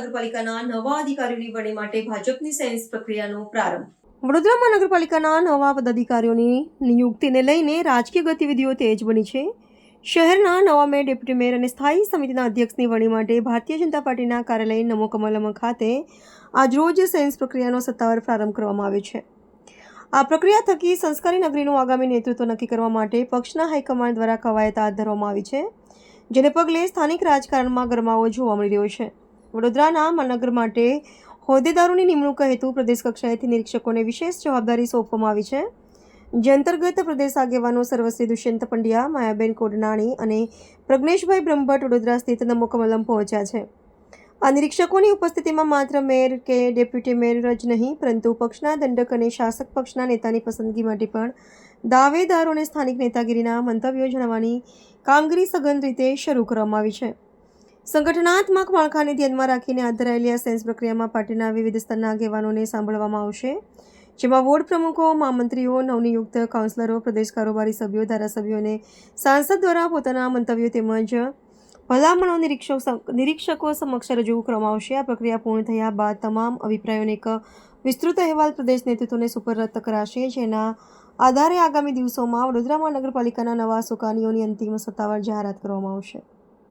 મહાનગરપાલિકાના નવા અધિકારીઓની વરણી માટે ભાજપની સેન્સ પ્રક્રિયાનો પ્રારંભ। વડોદરા મહાનગરપાલિકાના નવા પદાધિકારીઓની નિયુક્તિને લઈને રાજકીય ગતિવિધિઓ તેજ બની છે। શહેરના નવા મેયર, ડેપ્યુટી મેયર અને સ્થાયી સમિતિના અધ્યક્ષની વરણી માટે ભારતીય જનતા પાર્ટીના કાર્યાલય નમો કમલમ ખાતે આજરોજ સેન્સ પ્રક્રિયાનો સત્તાવાર પ્રારંભ કરવામાં આવ્યો છે। આ પ્રક્રિયા થકી સંસ્કારી નગરીનું આગામી નેતૃત્વ નક્કી કરવા માટે પક્ષના હાઈકમાન્ડ દ્વારા કવાયત હાથ ધરવામાં આવી છે, જેને પગલે સ્થાનિક રાજકારણમાં ગરમાવો જોવા મળી રહ્યો છે। વડોદરાના મહાનગર માટે હોદ્દેદારોની નિમણૂક હેતુ પ્રદેશ કક્ષાએથી નિરીક્ષકોને વિશેષ જવાબદારી સોંપવામાં આવી છે, જે અંતર્ગત પ્રદેશ આગેવાનો સર્વશ્રી દુષ્યંત પંડ્યા, માયાબેન કોડનાણી અને પ્રજ્ઞેશભાઈ બ્રહ્મભટ્ટ વડોદરા સ્થિત નમો કમલમ પહોંચ્યા છે। આ નિરીક્ષકોની ઉપસ્થિતિમાં માત્ર મેયર કે ડેપ્યુટી મેયર જ નહીં, પરંતુ પક્ષના દંડક અને શાસક પક્ષના નેતાની પસંદગી માટે પણ દાવેદારોને સ્થાનિક નેતાગીરીના મંતવ્યો જણાવવાની કામગીરી સઘન રીતે શરૂ કરવામાં આવી છે। સંગઠનાત્મક માળખાને ધ્યાનમાં રાખીને હાથ ધરાયેલી આ સેન્સ પ્રક્રિયામાં પાર્ટીના વિવિધ સ્તરના આગેવાનોને સાંભળવામાં આવશે, જેમાં વોર્ડ પ્રમુખો, મહામંત્રીઓ, નવનિયુક્ત કાઉન્સિલરો, પ્રદેશ કારોબારી સભ્યો, ધારાસભ્યો અને સાંસદ દ્વારા પોતાના મંતવ્યો તેમજ ભલામણો નિરીક્ષકો સમક્ષ રજૂ કરવામાં આવશે। આ પ્રક્રિયા પૂર્ણ થયા બાદ તમામ અભિપ્રાયોને એક વિસ્તૃત અહેવાલ પ્રદેશ નેતૃત્વને સુપરત કરાશે, જેના આધારે આગામી દિવસોમાં વડોદરા મહાનગરપાલિકાના નવા સુકાનીઓની અંતિમ સત્તાવાર જાહેરાત કરવામાં આવશે।